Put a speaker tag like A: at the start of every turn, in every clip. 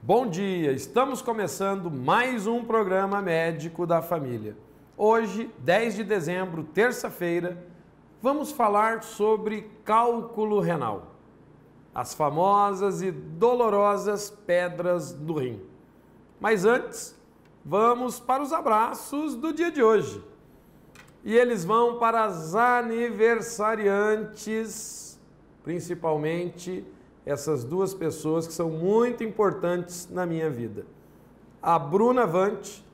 A: Bom dia, estamos começando mais um programa médico da família. Hoje, 10 de dezembro, terça-feira, vamos falar sobre cálculo renal, as famosas e dolorosas pedras do rim. Mas antes, vamos para os abraços do dia de hoje. E eles vão para as aniversariantes, principalmente essas duas pessoas que são muito importantes na minha vida. A Bruna Vante,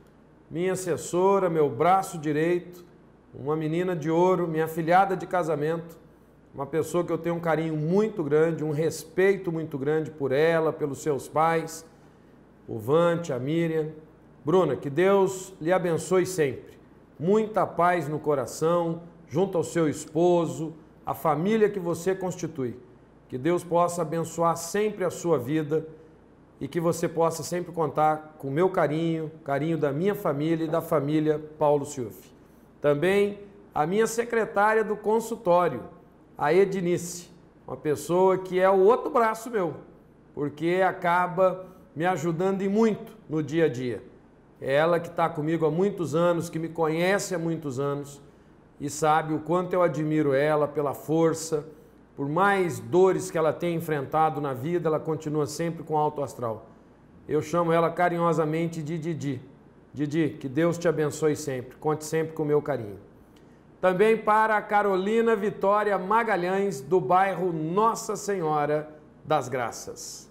A: minha assessora, meu braço direito, uma menina de ouro, minha afilhada de casamento, uma pessoa que eu tenho um carinho muito grande, um respeito muito grande por ela, pelos seus pais, o Vante, a Miriam. Bruna, que Deus lhe abençoe sempre. Muita paz no coração, junto ao seu esposo, a família que você constitui. Que Deus possa abençoar sempre a sua vida e que você possa sempre contar com o meu carinho, carinho da minha família e da família Paulo Ciuffi. Também a minha secretária do consultório, a Ednice, uma pessoa que é o outro braço meu, porque acaba me ajudando e muito no dia a dia. É ela que está comigo há muitos anos, que me conhece há muitos anos e sabe o quanto eu admiro ela pela força. Por mais dores que ela tenha enfrentado na vida, ela continua sempre com alto astral. Eu chamo ela carinhosamente de Didi. Didi, que Deus te abençoe sempre. Conte sempre com o meu carinho. Também para a Carolina Vitória Magalhães, do bairro Nossa Senhora das Graças.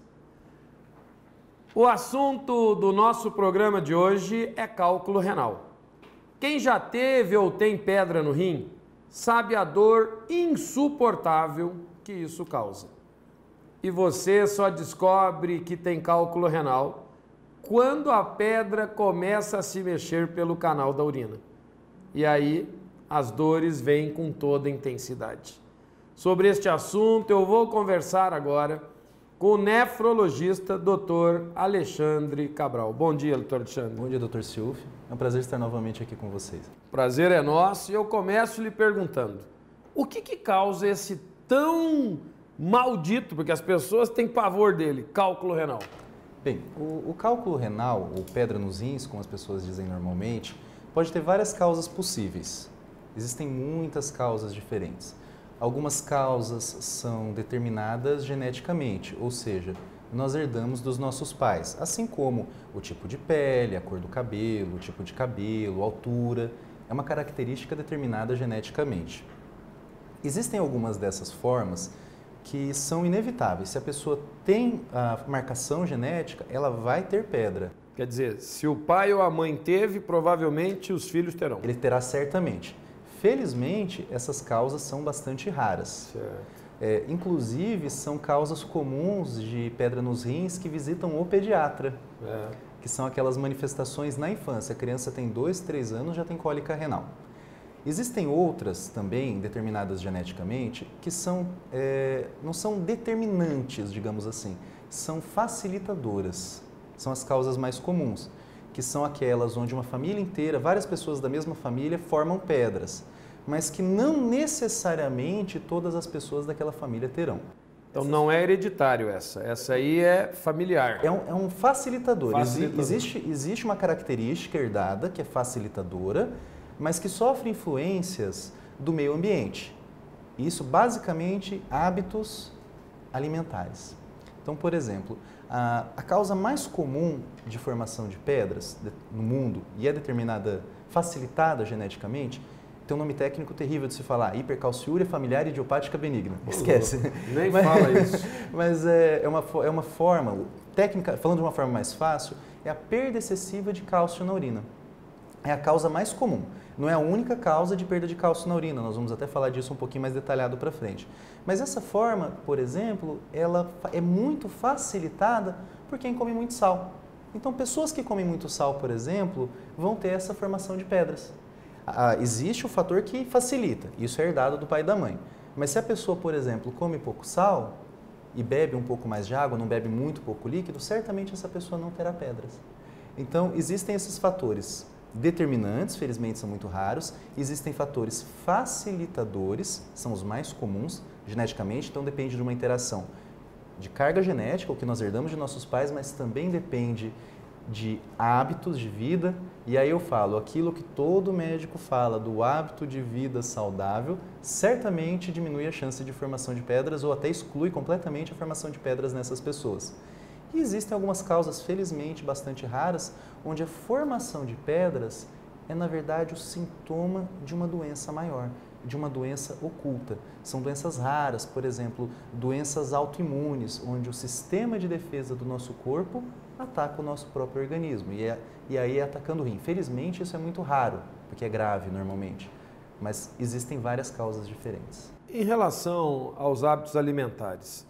A: O assunto do nosso programa de hoje é cálculo renal. Quem já teve ou tem pedra no rim, sabe a dor insuportável que isso causa. E você só descobre que tem cálculo renal quando a pedra começa a se mexer pelo canal da urina. E aí as dores vêm com toda intensidade. Sobre este assunto eu vou conversar agora com o nefrologista Dr. Alexandre Cabral. Bom dia, doutor Alexandre.
B: Bom dia, doutor Ciuffi. É um prazer estar novamente aqui com vocês.
A: Prazer é nosso e eu começo lhe perguntando, o que causa esse tão maldito, porque as pessoas têm pavor dele, cálculo renal?
B: Bem, o cálculo renal, ou pedra nos rins, como as pessoas dizem normalmente, pode ter várias causas possíveis. Existem muitas causas diferentes. Algumas causas são determinadas geneticamente, ou seja, nós herdamos dos nossos pais, assim como o tipo de pele, a cor do cabelo, o tipo de cabelo, a altura, é uma característica determinada geneticamente. Existem algumas dessas formas que são inevitáveis. Se a pessoa tem a marcação genética, ela vai ter pedra.
A: Quer dizer, se o pai ou a mãe teve, provavelmente os filhos terão.
B: Ele terá certamente. Felizmente, essas causas são bastante raras. Inclusive, são causas comuns de pedra nos rins que visitam o pediatra, que são aquelas manifestações na infância. A criança tem 2, 3 anos, já tem cólica renal. Existem outras também, determinadas geneticamente, que não são determinantes, digamos assim, são facilitadoras. São as causas mais comuns, que são aquelas onde uma família inteira, várias pessoas da mesma família formam pedras, mas que não necessariamente todas as pessoas daquela família terão.
A: Então não é hereditário essa aí é familiar.
B: É um facilitador. Existe uma característica herdada que é facilitadora, mas que sofre influências do meio ambiente. Isso basicamente hábitos alimentares. Então, por exemplo, a causa mais comum de formação de pedras no mundo e é determinada, facilitada geneticamente, tem um nome técnico terrível de se falar, hipercalciúria familiar idiopática benigna. Esquece.
A: Nem fala isso.
B: Mas é uma forma, técnica, falando de uma forma mais fácil, é a perda excessiva de cálcio na urina. É a causa mais comum. Não é a única causa de perda de cálcio na urina, nós vamos até falar disso um pouquinho mais detalhado para frente. Mas essa forma, por exemplo, ela é muito facilitada por quem come muito sal. Então, pessoas que comem muito sal, por exemplo, vão ter essa formação de pedras. Existe o fator que facilita, isso é herdado do pai e da mãe. Mas se a pessoa, por exemplo, come pouco sal e bebe um pouco mais de água, não bebe muito pouco líquido, certamente essa pessoa não terá pedras. Então, existem esses fatores determinantes, felizmente são muito raros, existem fatores facilitadores, são os mais comuns geneticamente, então depende de uma interação de carga genética, o que nós herdamos de nossos pais, mas também depende de hábitos de vida. E aí eu falo, aquilo que todo médico fala do hábito de vida saudável, certamente diminui a chance de formação de pedras ou até exclui completamente a formação de pedras nessas pessoas. E existem algumas causas, felizmente, bastante raras, onde a formação de pedras é, na verdade, o sintoma de uma doença maior, de uma doença oculta. São doenças raras, por exemplo, doenças autoimunes, onde o sistema de defesa do nosso corpo ataca o nosso próprio organismo e aí é atacando o rim. Felizmente, isso é muito raro, porque é grave normalmente, mas existem várias causas diferentes.
A: Em relação aos hábitos alimentares,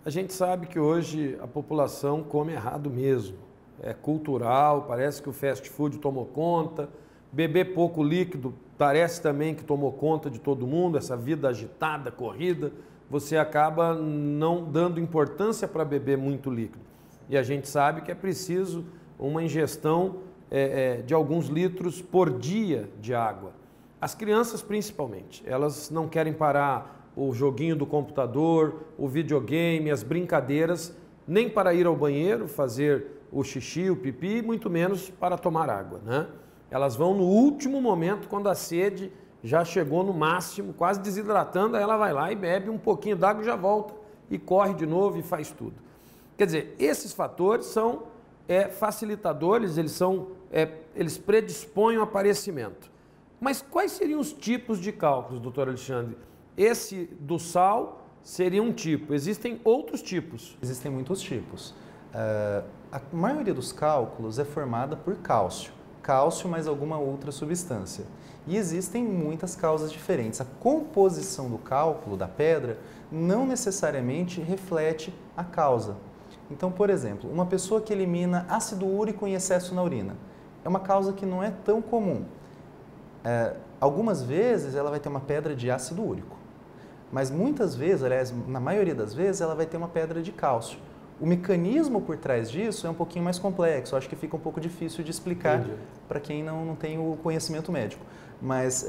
A: a gente sabe que hoje a população come errado mesmo. É cultural, parece que o fast food tomou conta, beber pouco líquido parece também que tomou conta de todo mundo, essa vida agitada, corrida, você acaba não dando importância para beber muito líquido. E a gente sabe que é preciso uma ingestão de alguns litros por dia de água. As crianças principalmente, elas não querem parar o joguinho do computador, o videogame, as brincadeiras, nem para ir ao banheiro, fazer o xixi, o pipi, muito menos para tomar água, né? Elas vão no último momento, quando a sede já chegou no máximo, quase desidratando, aí ela vai lá e bebe um pouquinho d'água e já volta e corre de novo e faz tudo. Quer dizer, esses fatores são facilitadores, eles predispõem ao aparecimento. Mas quais seriam os tipos de cálculos, doutor Alexandre? Esse do sal seria um tipo, existem outros tipos?
B: Existem muitos tipos. A maioria dos cálculos é formada por cálcio mais alguma outra substância. E existem muitas causas diferentes. A composição do cálculo da pedra não necessariamente reflete a causa. Então, por exemplo, uma pessoa que elimina ácido úrico em excesso na urina é uma causa que não é tão comum. Algumas vezes ela vai ter uma pedra de ácido úrico, mas muitas vezes, aliás, na maioria das vezes, ela vai ter uma pedra de cálcio. O mecanismo por trás disso é um pouquinho mais complexo, acho que fica um pouco difícil de explicar para quem não tem o conhecimento médico. Mas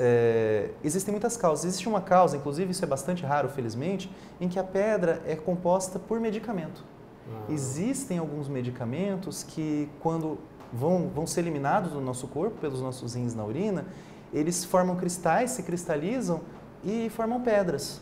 B: existem muitas causas. Existe uma causa, inclusive isso é bastante raro, felizmente, em que a pedra é composta por medicamento. Existem alguns medicamentos que, quando vão ser eliminados do nosso corpo, pelos nossos rins na urina, eles formam cristais, se cristalizam e formam pedras.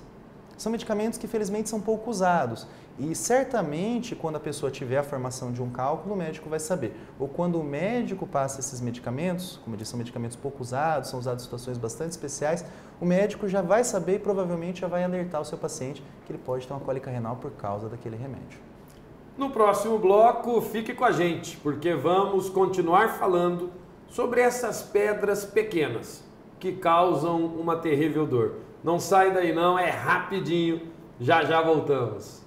B: São medicamentos que, felizmente, são pouco usados. E, certamente, quando a pessoa tiver a formação de um cálculo, o médico vai saber. Ou quando o médico passa esses medicamentos, como eu disse, são medicamentos pouco usados, são usados em situações bastante especiais, o médico já vai saber e provavelmente já vai alertar o seu paciente que ele pode ter uma cólica renal por causa daquele remédio.
A: No próximo bloco, fique com a gente, porque vamos continuar falando sobre essas pedras pequenas que causam uma terrível dor. Não sai daí não, é rapidinho, já já voltamos.